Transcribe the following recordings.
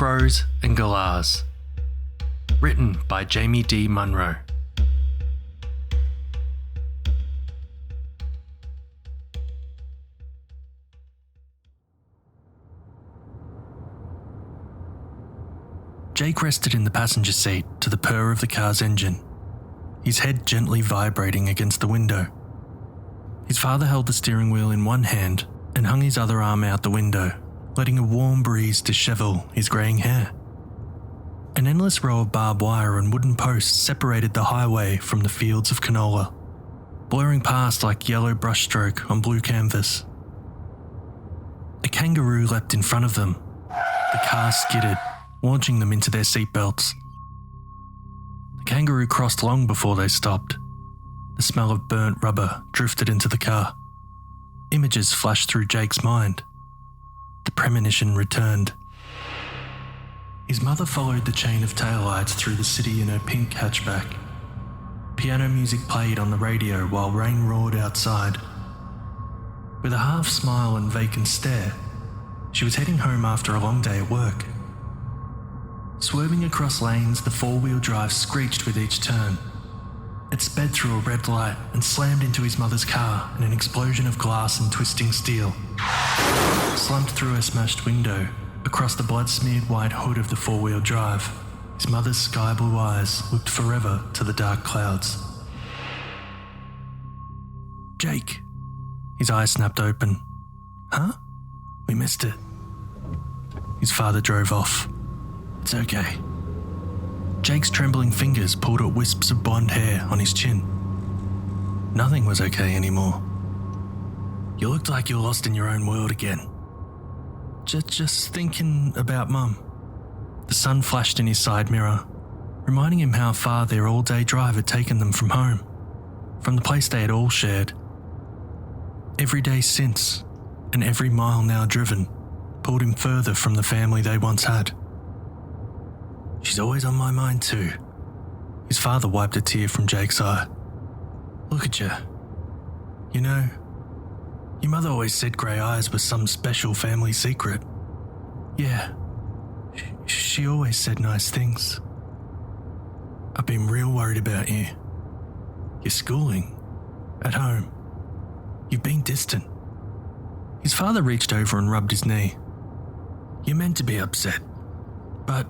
Crows and Galahs. Written by Jamie D. Munro. Jake rested in the passenger seat to the purr of the car's engine, his head gently vibrating against the window. His father held the steering wheel in one hand and hung his other arm out the window, letting a warm breeze dishevel his greying hair. An endless row of barbed wire and wooden posts separated the highway from the fields of canola, blurring past like yellow brushstroke on blue canvas. A kangaroo leapt in front of them. The car skidded, launching them into their seatbelts. The kangaroo crossed long before they stopped. The smell of burnt rubber drifted into the car. Images flashed through Jake's mind. The premonition returned. His mother followed the chain of taillights through the city in her pink hatchback. Piano music played on the radio while rain roared outside. With a half smile and vacant stare, she was heading home after a long day at work. Swerving across lanes, the four-wheel drive screeched with each turn. It sped through a red light and slammed into his mother's car in an explosion of glass and twisting steel. Slumped through a smashed window, across the blood-smeared white hood of the four-wheel drive, his mother's sky-blue eyes looked forever to the dark clouds. Jake! His eyes snapped open. Huh? We missed it. His father drove off. It's okay. Jake's trembling fingers pulled at wisps of blonde hair on his chin. Nothing was okay anymore. You looked like you were lost in your own world again. Just thinking about Mum. The sun flashed in his side mirror, reminding him how far their all-day drive had taken them from home, from the place they had all shared. Every day since, and every mile now driven, pulled him further from the family they once had. She's always on my mind too. His father wiped a tear from Jake's eye. Look at you. You know, your mother always said grey eyes was some special family secret. Yeah, she always said nice things. I've been real worried about you. Your schooling, at home. You've been distant. His father reached over and rubbed his knee. You're meant to be upset, but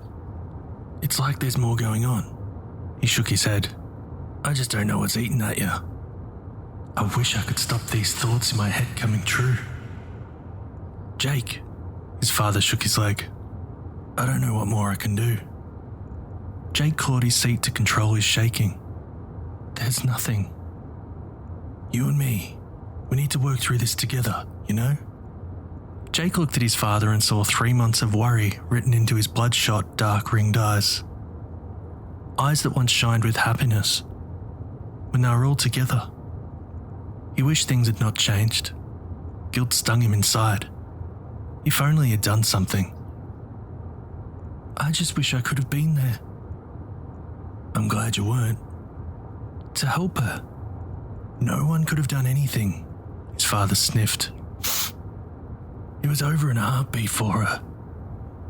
it's like there's more going on. He shook his head. I just don't know what's eating at you. I wish I could stop these thoughts in my head coming true. Jake, his father shook his leg. I don't know what more I can do. Jake clawed his seat to control his shaking. There's nothing. You and me, we need to work through this together, you know? Jake looked at his father and saw 3 months of worry written into his bloodshot, dark-ringed eyes. Eyes that once shined with happiness when they were all together. He wished things had not changed. Guilt stung him inside. If only he had done something. I just wish I could have been there. I'm glad you weren't. To help her. No one could have done anything, his father sniffed. It was over in a heartbeat for her.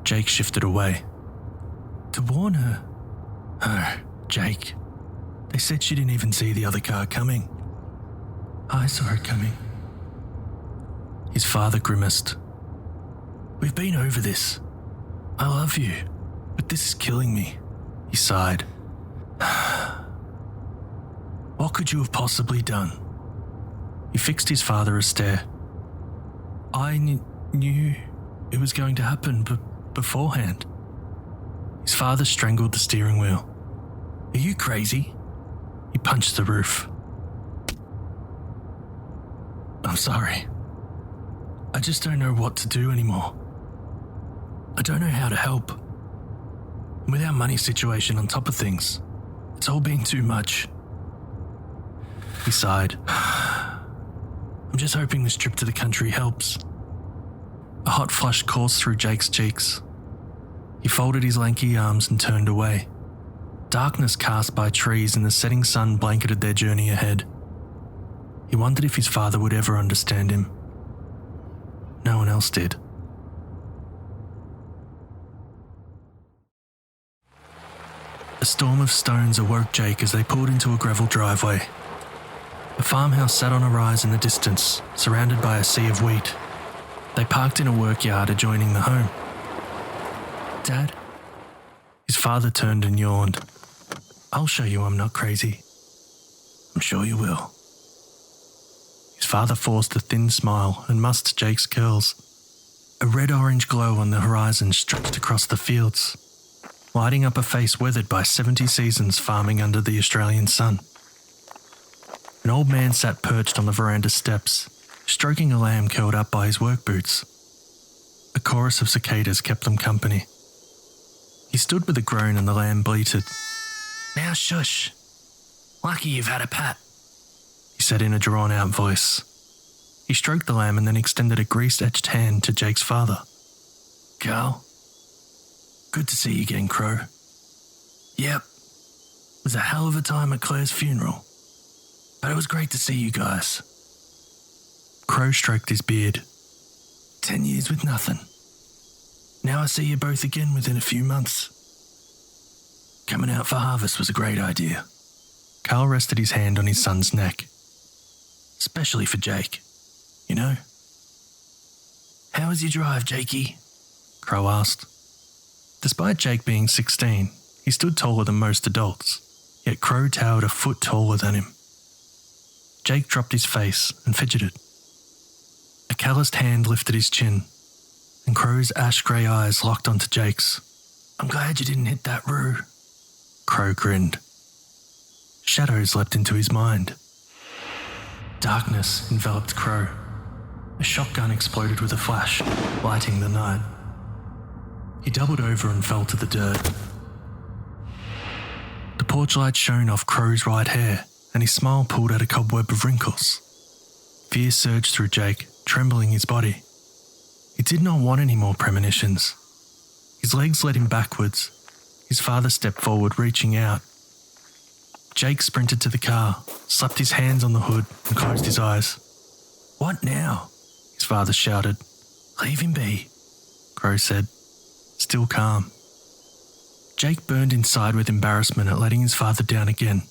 Jake shifted away. To warn her. Oh, Jake. They said she didn't even see the other car coming. I saw it coming. His father grimaced. We've been over this. I love you, but this is killing me. He sighed. What could you have possibly done? He fixed his father a stare. I knew it was going to happen beforehand. His father strangled the steering wheel. Are you crazy? He punched the roof. I'm sorry. I just don't know what to do anymore. I don't know how to help. And with our money situation on top of things, it's all been too much. He sighed. I'm just hoping this trip to the country helps. A hot flush coursed through Jake's cheeks. He folded his lanky arms and turned away. Darkness cast by trees and the setting sun blanketed their journey ahead. He wondered if his father would ever understand him. No one else did. A storm of stones awoke Jake as they pulled into a gravel driveway. A farmhouse sat on a rise in the distance, surrounded by a sea of wheat. They parked in a workyard adjoining the home. "Dad?" His father turned and yawned. "I'll show you I'm not crazy." "I'm sure you will." His father forced a thin smile and mussed Jake's curls. A red-orange glow on the horizon stretched across the fields, lighting up a face weathered by 70 seasons farming under the Australian sun. An old man sat perched on the veranda steps, stroking a lamb curled up by his work boots. A chorus of cicadas kept them company. He stood with a groan and the lamb bleated. "Now shush. Lucky you've had a pat," he said in a drawn-out voice. He stroked the lamb and then extended a grease-etched hand to Jake's father. "Carl, good to see you again, Crow." "Yep. It was a hell of a time at Claire's funeral. But it was great to see you guys." Crow stroked his beard. 10 years with nothing. Now I see you both again within a few months. Coming out for harvest was a great idea." Carl rested his hand on his son's neck. "Especially for Jake, you know." "How was your drive, Jakey?" Crow asked. Despite Jake being 16, he stood taller than most adults, yet Crow towered a foot taller than him. Jake dropped his face and fidgeted. A calloused hand lifted his chin, and Crow's ash-grey eyes locked onto Jake's. "I'm glad you didn't hit that roo." Crow grinned. Shadows leapt into his mind. Darkness enveloped Crow. A shotgun exploded with a flash, lighting the night. He doubled over and fell to the dirt. The porch light shone off Crow's right hair, and his smile pulled out a cobweb of wrinkles. Fear surged through Jake, trembling his body. He did not want any more premonitions. His legs led him backwards. His father stepped forward, reaching out. Jake sprinted to the car, slapped his hands on the hood, and closed his eyes. "What now?" his father shouted. "Leave him be," Crow said, still calm. Jake burned inside with embarrassment at letting his father down again.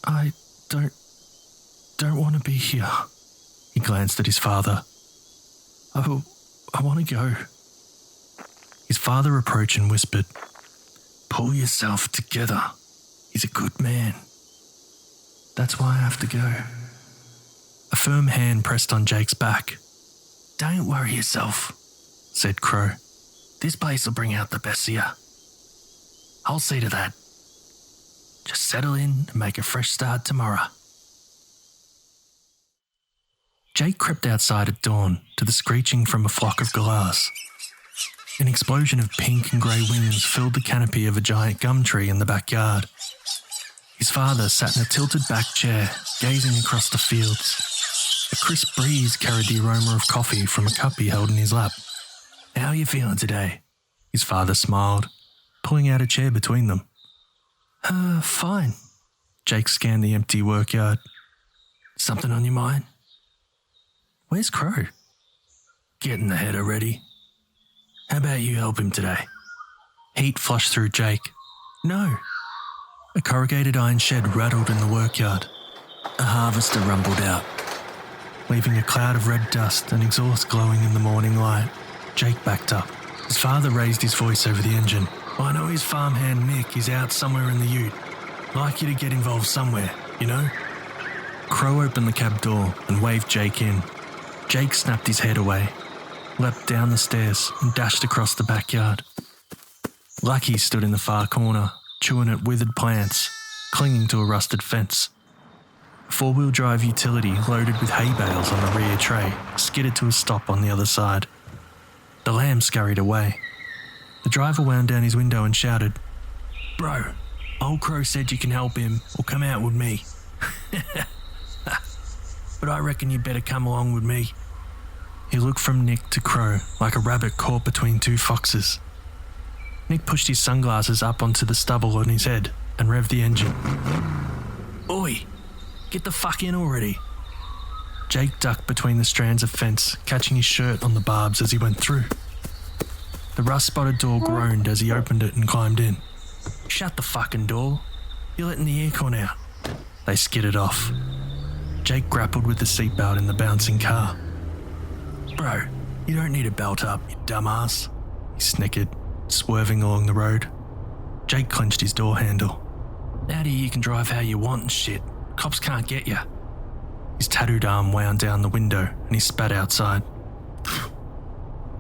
I don't want to be here." He glanced at his father. I want to go." His father approached and whispered, "Pull yourself together. He's a good man." "That's why I have to go." A firm hand pressed on Jake's back. "Don't worry yourself," said Crow. "This place will bring out the best of you. I'll see to that. Just settle in and make a fresh start tomorrow." Jake crept outside at dawn to the screeching from a flock of Galahs. An explosion of pink and grey wings filled the canopy of a giant gum tree in the backyard. His father sat in a tilted back chair, gazing across the fields. A crisp breeze carried the aroma of coffee from a cup he held in his lap. "How are you feeling today?" His father smiled, pulling out a chair between them. Fine." Jake scanned the empty workyard. "Something on your mind?" "Where's Crow?" "Getting the header ready. How about you help him today?" Heat flushed through Jake. "No." A corrugated iron shed rattled in the workyard. A harvester rumbled out, leaving a cloud of red dust and exhaust glowing in the morning light. Jake backed up. His father raised his voice over the engine. "I know his farmhand Nick is out somewhere in the ute. I'd like you to get involved somewhere, you know?" Crow opened the cab door and waved Jake in. Jake snapped his head away, leapt down the stairs and dashed across the backyard. Lucky stood in the far corner, chewing at withered plants, clinging to a rusted fence. A four-wheel drive utility loaded with hay bales on the rear tray skidded to a stop on the other side. The lamb scurried away. The driver wound down his window and shouted, "Bro, old Crow said you can help him or come out with me." "But I reckon you better come along with me." He looked from Nick to Crow like a rabbit caught between two foxes. Nick pushed his sunglasses up onto the stubble on his head and revved the engine. "Oi, get the fuck in already." Jake ducked between the strands of fence, catching his shirt on the barbs as he went through. The rust-spotted door groaned as he opened it and climbed in. Shut the fucking door. You're letting the aircon out. They skidded off. Jake grappled with the seatbelt in the bouncing car. Bro, you don't need a belt up, you dumbass, he snickered, swerving along the road. Jake clenched his door handle. Out here you can drive how you want and shit. Cops can't get you. His tattooed arm wound down the window and he spat outside.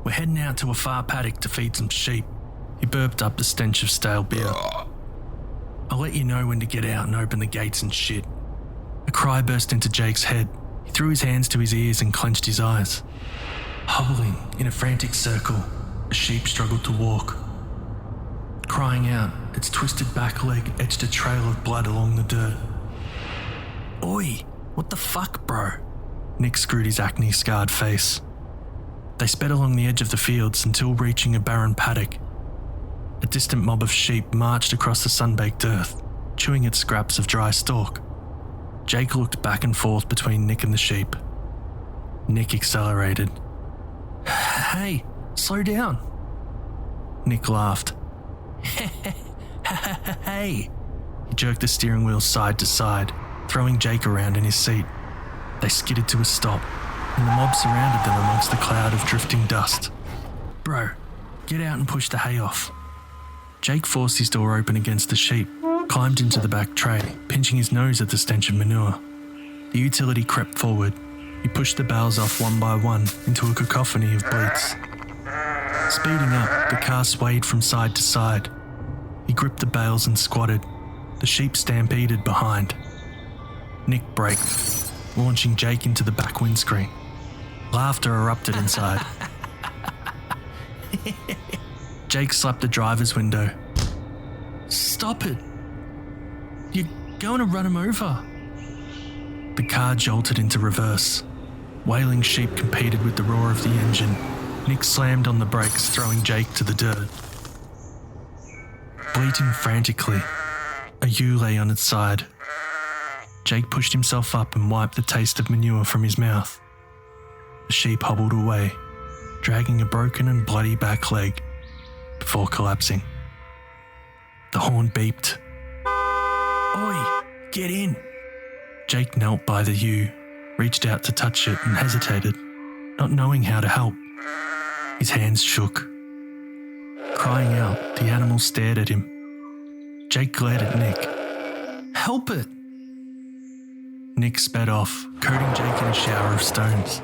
We're heading out to a far paddock to feed some sheep. He burped up the stench of stale beer. I'll let you know when to get out and open the gates and shit. A cry burst into Jake's head. He threw his hands to his ears and clenched his eyes. Hobbling in a frantic circle, a sheep struggled to walk. Crying out, its twisted back leg etched a trail of blood along the dirt. Oi, what the fuck, bro? Nick screwed his acne-scarred face. They sped along the edge of the fields until reaching a barren paddock. A distant mob of sheep marched across the sun-baked earth, chewing at scraps of dry stalk. Jake looked back and forth between Nick and the sheep. Nick accelerated. Hey, slow down. Nick laughed. Hey. He jerked the steering wheel side to side, throwing Jake around in his seat. They skidded to a stop, and the mob surrounded them amongst the cloud of drifting dust. Bro, get out and push the hay off. Jake forced his door open against the sheep, climbed into the back tray, pinching his nose at the stench of manure. The utility crept forward. He pushed the bales off one by one into a cacophony of bleats. Speeding up, the car swayed from side to side. He gripped the bales and squatted. The sheep stampeded behind. Nick braked, launching Jake into the back windscreen. Laughter erupted inside. Jake slapped the driver's window. Stop it! You're going to run him over. The car jolted into reverse. Wailing sheep competed with the roar of the engine. Nick slammed on the brakes, throwing Jake to the dirt. Bleating frantically, a ewe lay on its side. Jake pushed himself up and wiped the taste of manure from his mouth. The sheep hobbled away, dragging a broken and bloody back leg, before collapsing. The horn beeped. Oi, get in! Jake knelt by the ewe, reached out to touch it and hesitated, not knowing how to help. His hands shook. Crying out, the animal stared at him. Jake glared at Nick. Help it! Nick sped off, coating Jake in a shower of stones.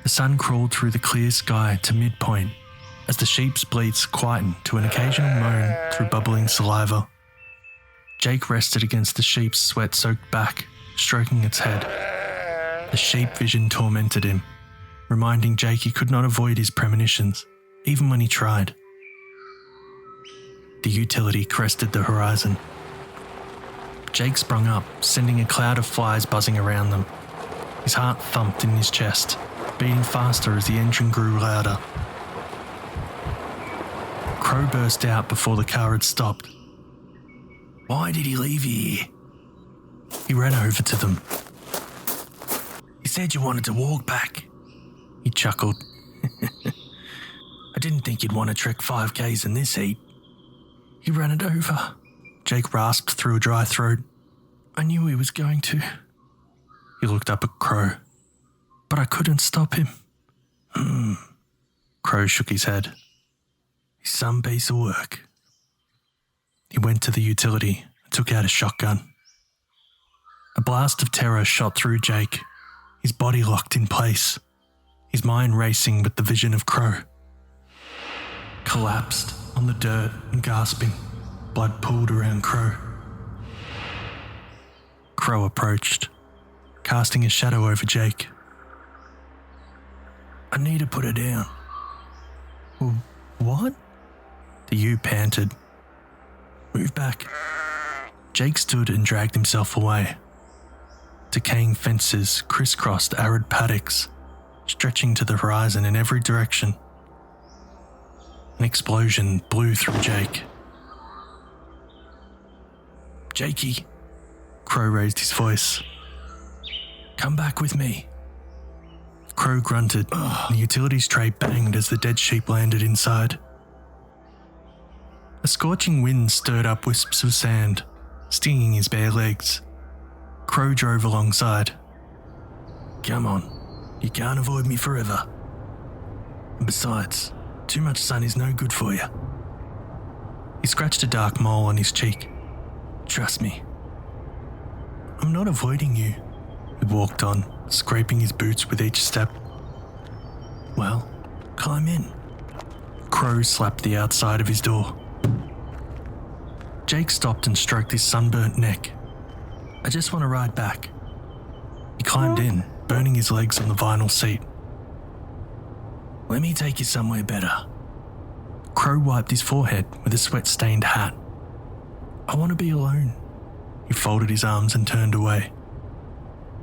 The sun crawled through the clear sky to midpoint as the sheep's bleats quietened to an occasional moan through bubbling saliva. Jake rested against the sheep's sweat-soaked back, stroking its head. The sheep vision tormented him, reminding Jake he could not avoid his premonitions, even when he tried. The utility crested the horizon. Jake sprung up, sending a cloud of flies buzzing around them. His heart thumped in his chest, beating faster as the engine grew louder. Crow burst out before the car had stopped. Why did he leave you here? He ran over to them. You said you wanted to walk back. He chuckled. I didn't think you'd want to trek 5Ks in this heat. He ran it over. Jake rasped through a dry throat. I knew he was going to. He looked up at Crow. But I couldn't stop him. Crow shook his head. He's some piece of work. He went to the utility and took out a shotgun. A blast of terror shot through Jake, his body locked in place, his mind racing with the vision of Crow. Collapsed on the dirt and gasping, blood pooled around Crow. Crow approached, casting a shadow over Jake. I need to put her down. What? The ewe panted. Move back. Jake stood and dragged himself away. Decaying fences crisscrossed arid paddocks, stretching to the horizon in every direction. An explosion blew through Jake. Jakey, Crow raised his voice. Come back with me. Crow Crow grunted, and the utilities tray banged as the dead sheep landed inside. A scorching wind stirred up wisps of sand, stinging his bare legs. Crow drove alongside. "Come on, you can't avoid me forever. And besides, too much sun is no good for you." He scratched a dark mole on his cheek. "Trust me." "I'm not avoiding you," he walked on, scraping his boots with each step. "Well, climb in." Crow slapped the outside of his door. Jake stopped and stroked his sunburnt neck. "I just want to ride back." He climbed in, burning his legs on the vinyl seat. "Let me take you somewhere better." Crow wiped his forehead with a sweat-stained hat. "I want to be alone." He folded his arms and turned away.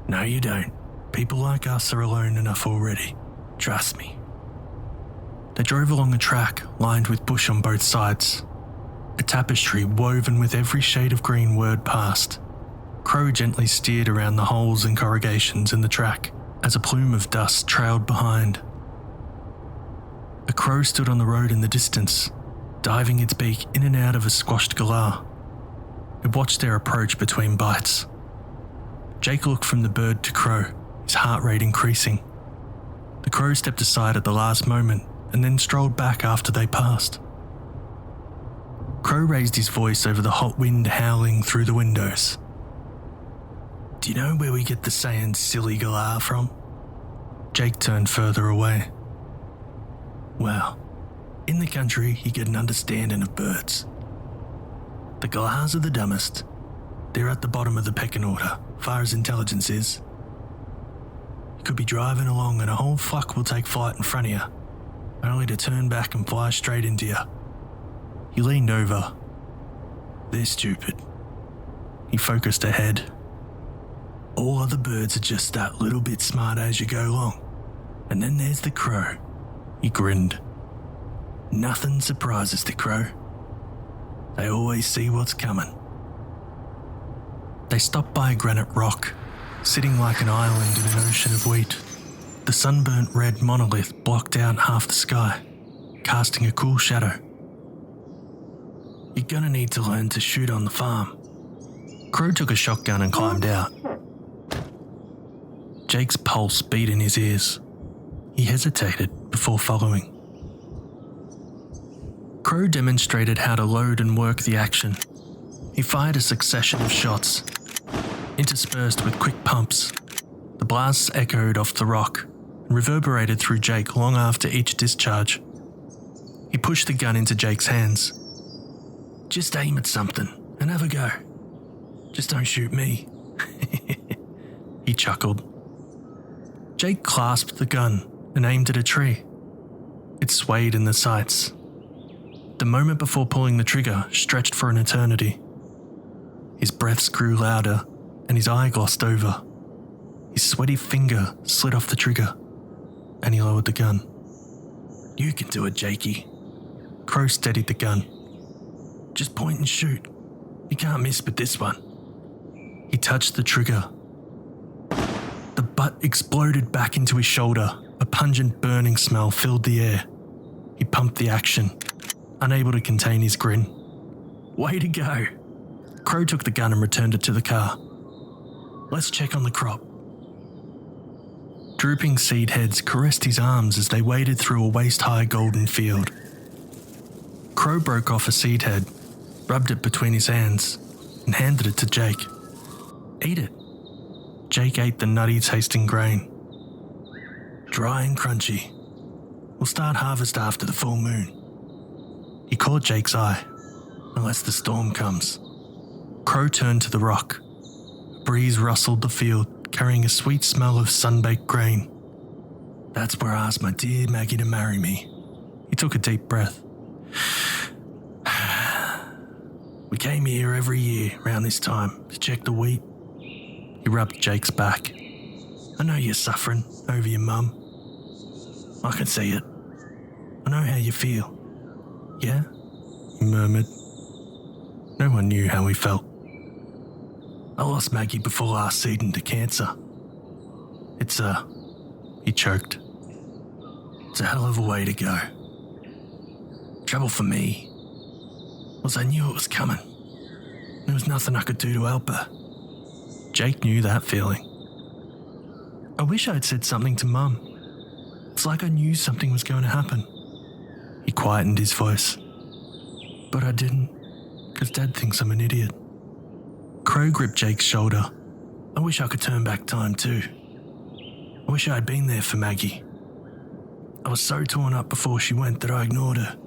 "No, you don't. People like us are alone enough already. Trust me." They drove along a track lined with bush on both sides, a tapestry woven with every shade of green whirred past. Crow gently steered around the holes and corrugations in the track as a plume of dust trailed behind. A crow stood on the road in the distance, diving its beak in and out of a squashed galah. It watched their approach between bites. Jake looked from the bird to Crow, his heart rate increasing. The crow stepped aside at the last moment and then strolled back after they passed. Crow raised his voice over the hot wind howling through the windows. "Do you know where we get the saying silly galah from?" Jake turned further away. "Well, in the country you get an understanding of birds. The Galahs are the dumbest. They're at the bottom of the pecking order, far as intelligence is. You could be driving along and a whole flock will take flight in front of you, only to turn back and fly straight into you." He leaned over. "They're stupid." He focused ahead. "All other birds are just that little bit smarter as you go along. And then there's the crow." He grinned. "Nothing surprises the crow. They always see what's coming." They stopped by a granite rock, sitting like an island in an ocean of wheat. The sunburnt red monolith blocked out half the sky, casting a cool shadow. "You're gonna need to learn to shoot on the farm." Crow took a shotgun and climbed out. Jake's pulse beat in his ears. He hesitated before following. Crow demonstrated how to load and work the action. He fired a succession of shots, interspersed with quick pumps. The blasts echoed off the rock and reverberated through Jake long after each discharge. He pushed the gun into Jake's hands. "Just aim at something and have a go. Just don't shoot me." He chuckled. Jake clasped the gun and aimed at a tree. It swayed in the sights. The moment before pulling the trigger stretched for an eternity. His breaths grew louder and his eye glossed over. His sweaty finger slid off the trigger and he lowered the gun. "You can do it, Jakey." Crow steadied the gun. "Just point and shoot. You can't miss with this one." He touched the trigger. The butt exploded back into his shoulder. A pungent burning smell filled the air. He pumped the action, unable to contain his grin. "Way to go." Crow took the gun and returned it to the car. "Let's check on the crop." Drooping seed heads caressed his arms as they waded through a waist-high golden field. Crow broke off a seed head, rubbed it between his hands, and handed it to Jake. "Eat it." Jake ate the nutty tasting grain. "Dry and crunchy. We'll start harvest after the full moon." He caught Jake's eye, unless the storm comes. Crow turned to the rock. A breeze rustled the field, carrying a sweet smell of sun-baked grain. "That's where I asked my dear Maggie to marry me." He took a deep breath. "We came here every year around this time to check the wheat." He rubbed Jake's back. "I know you're suffering over your mum. I can see it. I know how you feel." "Yeah?" he murmured. No one knew how he felt. "I lost Maggie before last season to cancer. It's he choked. It's a hell of a way to go. Trouble for me was I knew it was coming. There was nothing I could do to help her. Jake knew that feeling. I wish I'd said something to Mum. It's like I knew something was going to happen. He quietened his voice. But I didn't, because Dad thinks I'm an idiot. Crow gripped Jake's shoulder. I wish I could turn back time too. I wish I had been there for Maggie. I was so torn up before she went that I ignored her.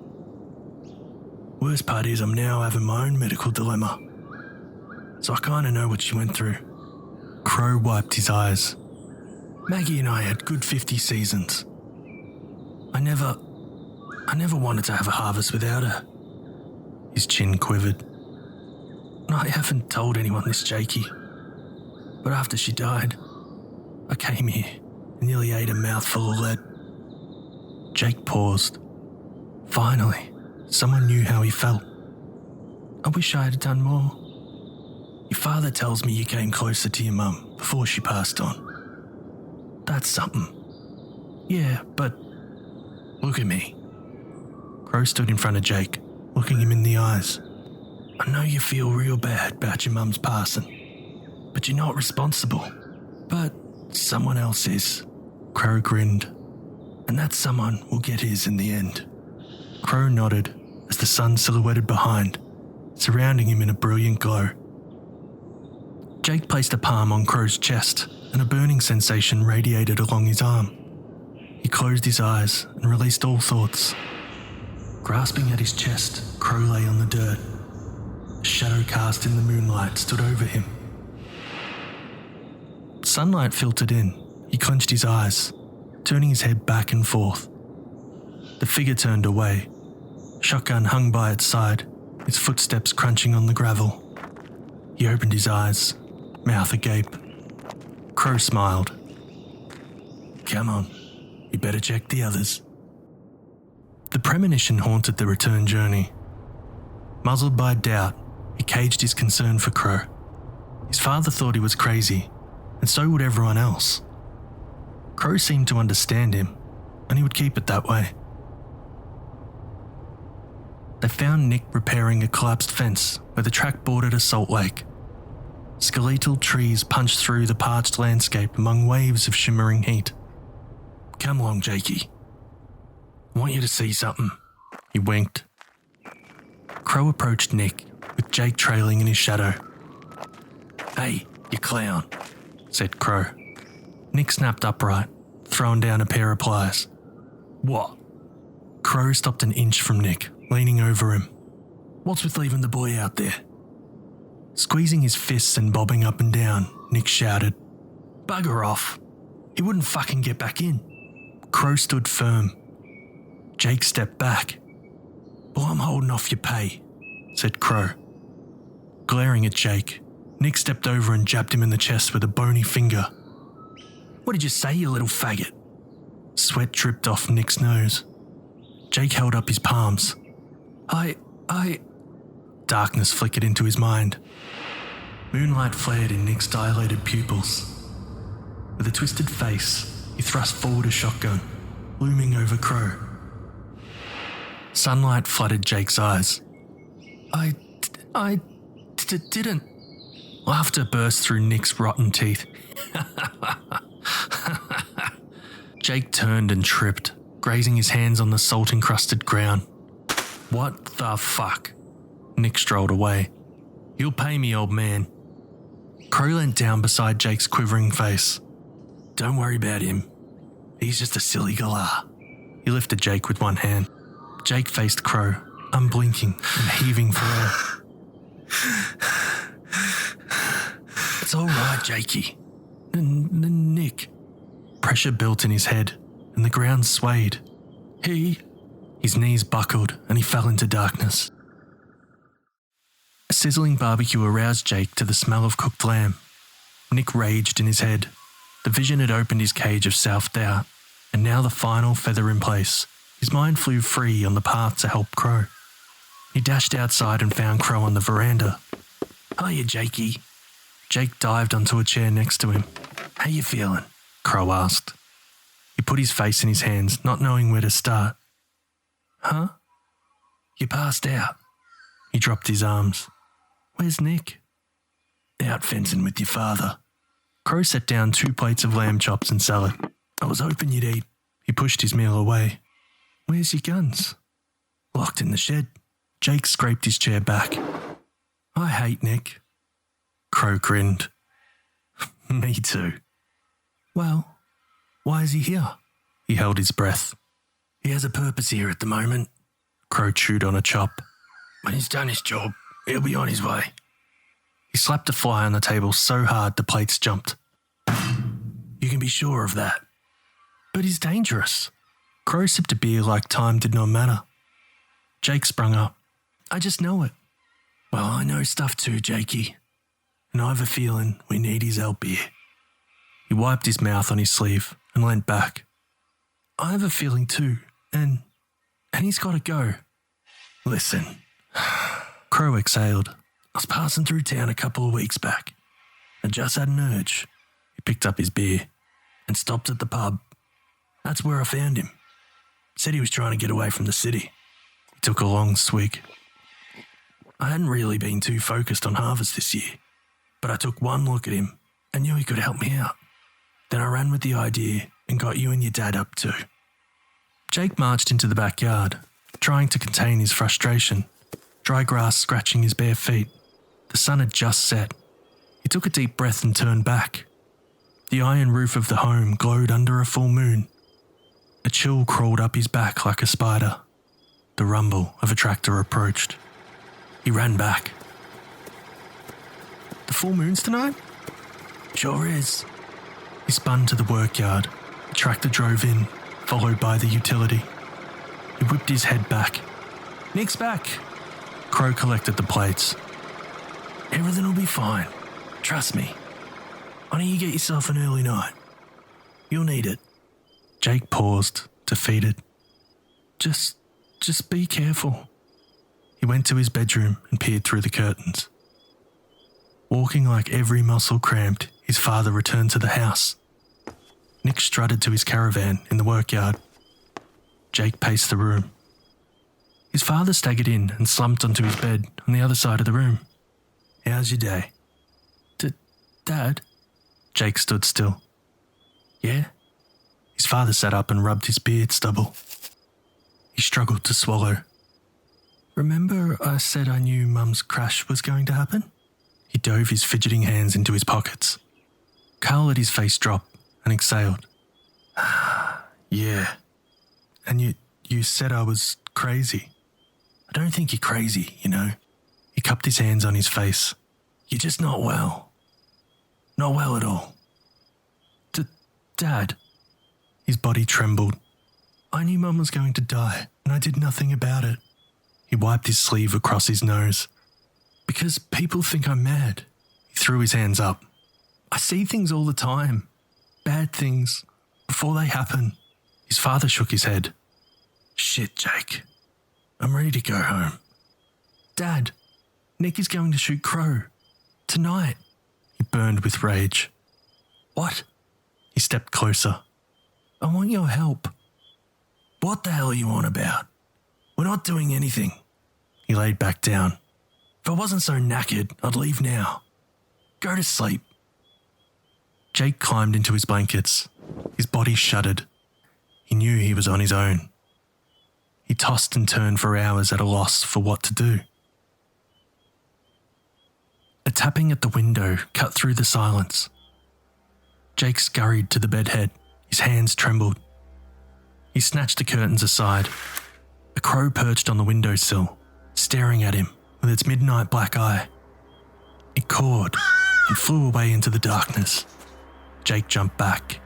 Worst part is I'm now having my own medical dilemma. So I kind of know what she went through. Crow wiped his eyes. Maggie and I had good 50 seasons. I never wanted to have a harvest without her. His chin quivered. I haven't told anyone this, Jakey. But after she died, I came here and nearly ate a mouthful of lead. Jake paused. Finally, someone knew how he felt. I wish I had done more. Your father tells me you came closer to your mum before she passed on. That's something. Yeah, but look at me. Crow stood in front of Jake, looking him in the eyes. I know you feel real bad about your mum's passing, but you're not responsible. But someone else is. Crow grinned, and that someone will get his in the end. Crow nodded as the sun silhouetted behind, surrounding him in a brilliant glow. Jake placed a palm on Crow's chest, and a burning sensation radiated along his arm. He closed his eyes and released all thoughts. Grasping at his chest, Crow lay on the dirt. A shadow cast in the moonlight stood over him. Sunlight filtered in. He clenched his eyes, turning his head back and forth. The figure turned away. Shotgun hung by its side, its footsteps crunching on the gravel. He opened his eyes, mouth agape. Crow smiled. Come on, you better check the others. The premonition haunted the return journey. Muzzled by doubt, he caged his concern for Crow. His father thought he was crazy, and so would everyone else. Crow seemed to understand him, and he would keep it that way. They found Nick repairing a collapsed fence where the track bordered a salt lake. Skeletal trees punched through the parched landscape among waves of shimmering heat. Come along, Jakey. I want you to see something. He winked. Crow approached Nick, with Jake trailing in his shadow. Hey, you clown, said Crow. Nick snapped upright, throwing down a pair of pliers. What? Crow stopped an inch from Nick, leaning over him. What's with leaving the boy out there? Squeezing his fists and bobbing up and down, Nick shouted. Bugger off. He wouldn't fucking get back in. Crow stood firm. Jake stepped back. Well, I'm holding off your pay, said Crow. Glaring at Jake, Nick stepped over and jabbed him in the chest with a bony finger. What did you say, you little faggot? Sweat dripped off Nick's nose. Jake held up his palms. I... Darkness flickered into his mind. Moonlight flared in Nick's dilated pupils. With a twisted face, he thrust forward a shotgun, looming over Crow. Sunlight flooded Jake's eyes. I didn't. Laughter burst through Nick's rotten teeth. Jake turned and tripped, grazing his hands on the salt-encrusted ground. What the fuck? Nick strolled away. You'll pay me, old man. Crow leant down beside Jake's quivering face. Don't worry about him. He's just a silly galah. He lifted Jake with one hand. Jake faced Crow, unblinking and heaving for air. It's all right, Jakey. Nick. Pressure built in his head, and the ground swayed. His knees buckled, and he fell into darkness. A sizzling barbecue aroused Jake to the smell of cooked lamb. Nick raged in his head. The vision had opened his cage of self-doubt, and now the final feather in place, his mind flew free on the path to help Crow. He dashed outside and found Crow on the veranda. Hiya, Jakey. Jake dived onto a chair next to him. How you feeling? Crow asked. put his face in his hands, not knowing where to start. Huh? You passed out. He dropped his arms. Where's Nick? Out fencing with your father. Crow set down 2 plates of lamb chops and salad. I was hoping you'd eat. He pushed his meal away. Where's your guns? Locked in the shed. Jake scraped his chair back. I hate Nick. Crow grinned. Me too. Well, why is he here? He held his breath. He has a purpose here at the moment. Crow chewed on a chop. When he's done his job, he'll be on his way. He slapped a fly on the table so hard the plates jumped. You can be sure of that. But he's dangerous. Crow sipped a beer like time did not matter. Jake sprung up. I just know it. Well, I know stuff too, Jakey. And I have a feeling we need his help here. He wiped his mouth on his sleeve and leant back. I have a feeling too, and he's got to go. Listen. Crow exhaled. I was passing through town a couple of weeks back. I just had an urge. He picked up his beer and stopped at the pub. That's where I found him. Said he was trying to get away from the city. He took a long swig. I hadn't really been too focused on harvest this year, but I took one look at him and knew he could help me out. Then I ran with the idea and got you and your dad up too. Jake marched into the backyard, trying to contain his frustration, dry grass scratching his bare feet. The sun had just set. He took a deep breath and turned back. The iron roof of the home glowed under a full moon. A chill crawled up his back like a spider. The rumble of a tractor approached. He ran back. The full moon's tonight? Sure is. He spun to the workyard. The tractor drove in, followed by the utility. He whipped his head back. Nick's back. Crow collected the plates. Everything will be fine. Trust me. Why don't you get yourself an early night? You'll need it. Jake paused, defeated. Just be careful. He went to his bedroom and peered through the curtains. Walking like every muscle cramped, his father returned to the house. Nick strutted to his caravan in the workyard. Jake paced the room. His father staggered in and slumped onto his bed on the other side of the room. How's your day? Dad? Jake stood still. Yeah? His father sat up and rubbed his beard stubble. He struggled to swallow. Remember I said I knew Mum's crash was going to happen? He dove his fidgeting hands into his pockets. Carl let his face drop and exhaled. Yeah. And you said I was crazy. I don't think you're crazy, you know. He cupped his hands on his face. You're just not well. Not well at all. Dad. His body trembled. I knew Mum was going to die, and I did nothing about it. He wiped his sleeve across his nose. Because people think I'm mad. He threw his hands up. I see things all the time. Bad things. Before they happen. His father shook his head. Shit, Jake. I'm ready to go home. Dad, Nick is going to shoot Crow. Tonight. He burned with rage. What? He stepped closer. I want your help. What the hell are you on about? We're not doing anything. He laid back down. If I wasn't so knackered, I'd leave now. Go to sleep. Jake climbed into his blankets. His body shuddered. He knew he was on his own. He tossed and turned for hours at a loss for what to do. A tapping at the window cut through the silence. Jake scurried to the bedhead. His hands trembled. He snatched the curtains aside. A crow perched on the windowsill, staring at him with its midnight black eye. It cawed and flew away into the darkness. Jake jumped back.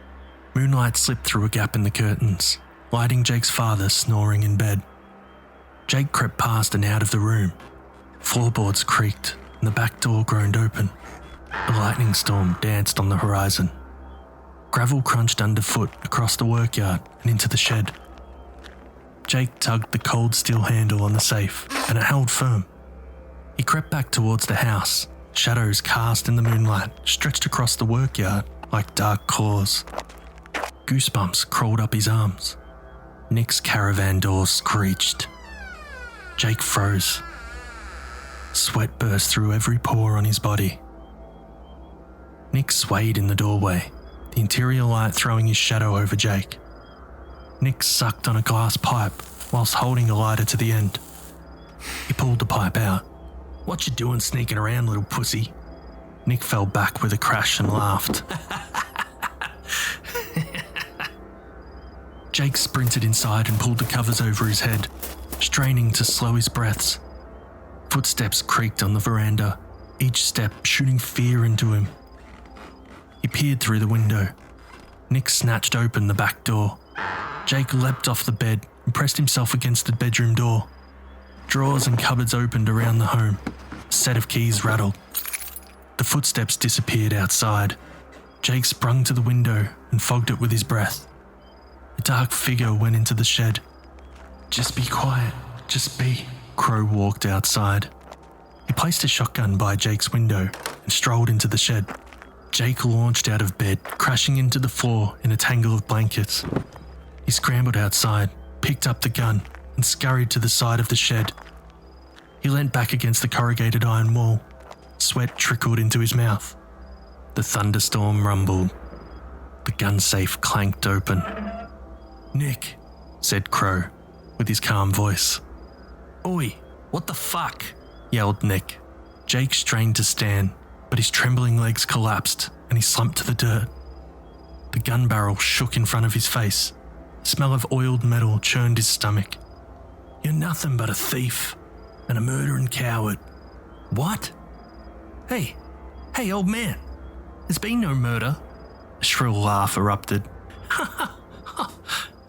Moonlight slipped through a gap in the curtains, lighting Jake's father snoring in bed. Jake crept past and out of the room. Floorboards creaked and the back door groaned open. A lightning storm danced on the horizon. Gravel crunched underfoot across the workyard and into the shed. Jake tugged the cold steel handle on the safe and it held firm. He crept back towards the house. Shadows cast in the moonlight stretched across the workyard like dark claws. Goosebumps crawled up his arms. Nick's caravan door screeched. Jake froze. Sweat burst through every pore on his body. Nick swayed in the doorway, the interior light throwing his shadow over Jake. Nick sucked on a glass pipe whilst holding a lighter to the end. He pulled the pipe out. "What you doing sneaking around, little pussy?" Nick fell back with a crash and laughed. Jake sprinted inside and pulled the covers over his head, straining to slow his breaths. Footsteps creaked on the veranda, each step shooting fear into him. He peered through the window. Nick snatched open the back door. Jake leapt off the bed and pressed himself against the bedroom door. Drawers and cupboards opened around the home. A set of keys rattled. The footsteps disappeared outside. Jake sprung to the window and fogged it with his breath. A dark figure went into the shed. "Just be quiet, just be." Crow walked outside. He placed a shotgun by Jake's window and strolled into the shed. Jake launched out of bed, crashing into the floor in a tangle of blankets. He scrambled outside, picked up the gun, and scurried to the side of the shed. He leant back against the corrugated iron wall. Sweat trickled into his mouth. The thunderstorm rumbled. The gun safe clanked open. "Nick," said Crow, with his calm voice. "Oi, what the fuck?" yelled Nick. Jake strained to stand, but his trembling legs collapsed and he slumped to the dirt. The gun barrel shook in front of his face. The smell of oiled metal churned his stomach. "You're nothing but a thief and a murdering coward." "What? Hey, old man, there's been no murder." A shrill laugh erupted.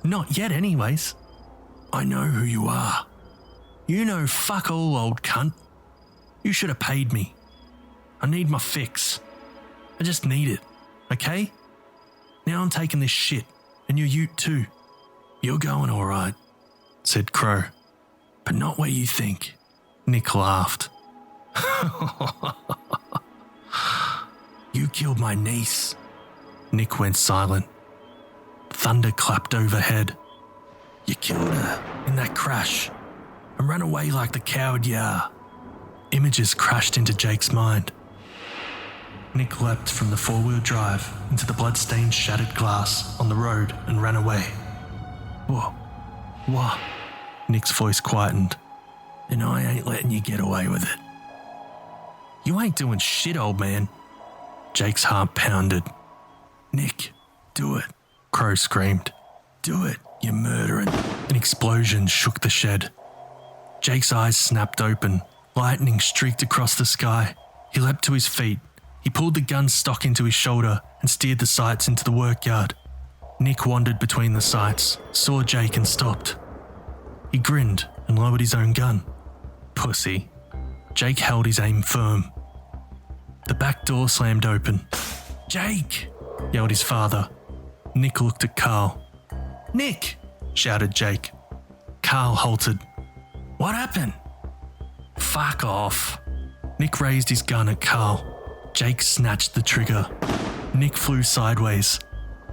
"Not yet anyways." "I know who you are." "You know fuck all, old cunt. You should have paid me. I need my fix. I just need it, okay? Now I'm taking this shit, and your ute too." "You're going all right," said Crow, "but not where you think." Nick laughed. "You killed my niece." Nick went silent. Thunder clapped overhead. "You killed her in that crash and ran away like the coward you are." Images crashed into Jake's mind. Nick leapt from the four-wheel drive into the blood-stained shattered glass on the road and ran away. What? Nick's voice quietened. "And I ain't letting you get away with it." "You ain't doing shit, old man." Jake's heart pounded. "Nick, do it," Crow screamed. "Do it, you murdering." An explosion shook the shed. Jake's eyes snapped open. Lightning streaked across the sky. He leapt to his feet. He pulled the gun stock into his shoulder and steered the sights into the workyard. Nick wandered between the sights, saw Jake and stopped. He grinned and lowered his own gun. Pussy. Jake held his aim firm. The back door slammed open. "Jake!" yelled his father. Nick looked at Carl. "Nick!" shouted Jake. Carl halted. "What happened?" "Fuck off." Nick raised his gun at Carl. Jake snatched the trigger. Nick flew sideways.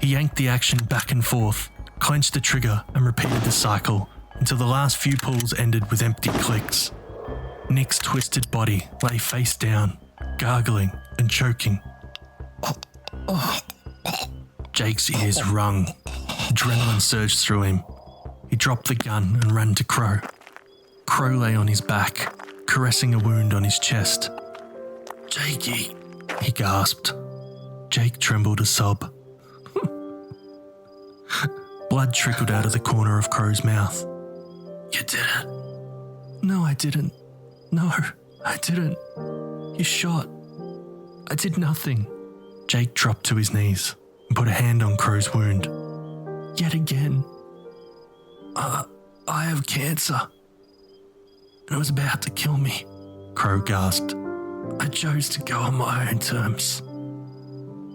He yanked the action back and forth, clenched the trigger and repeated the cycle until the last few pulls ended with empty clicks. Nick's twisted body lay face down, gargling and choking. Jake's ears rung. Adrenaline surged through him. He dropped the gun and ran to Crow. Crow lay on his back, caressing a wound on his chest. "Jakey," he gasped. Jake trembled a sob. Blood trickled out of the corner of Crow's mouth. "You did it." "No, I didn't. No, I didn't. You shot. I did nothing." Jake dropped to his knees and put a hand on Crow's wound. "Yet again. I have cancer. And it was about to kill me," Crow gasped. "I chose to go on my own terms."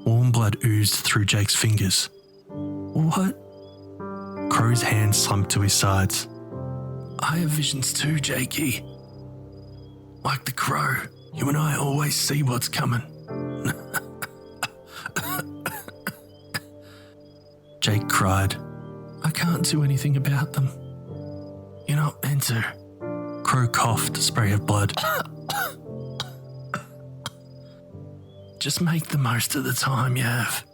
Warm blood oozed through Jake's fingers. "What?" Crow's hand slumped to his sides. "I have visions too, Jakey. Like the crow, you and I always see what's coming." Jake cried. I can't do anything about them. You're not meant to. Crow coughed a spray of blood. Just make the most of the time you have.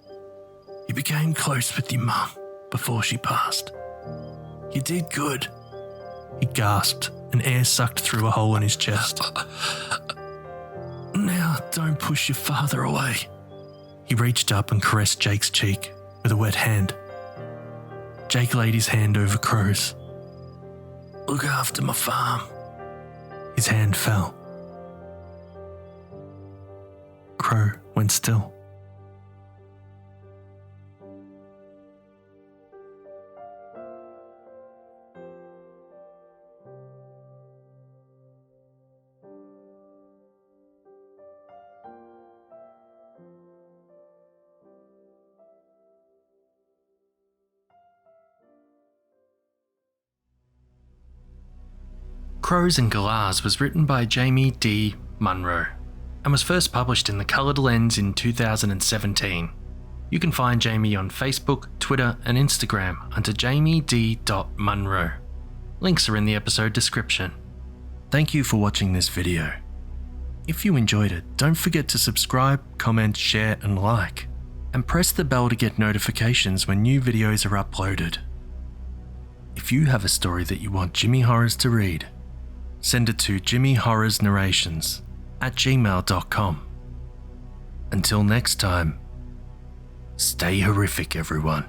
You became close with your mum before she passed. You did good. He gasped, and air sucked through a hole in his chest. Now don't push your father away. He reached up and caressed Jake's cheek with a wet hand. Jake laid his hand over Crow's. Look after my farm. His hand fell. Crow went still. Crows and Galahs was written by Jamie D. Munro and was first published in The Coloured Lens in 2017. You can find Jamie on Facebook, Twitter and Instagram under jamie.d.munro. Links are in the episode description. Thank you for watching this video. If you enjoyed it, don't forget to subscribe, comment, share and like. And press the bell to get notifications when new videos are uploaded. If you have a story that you want Jimmy Horrors to read, send it to jimmyhorrorsnarrations@gmail.com. Until next time, stay horrific, everyone.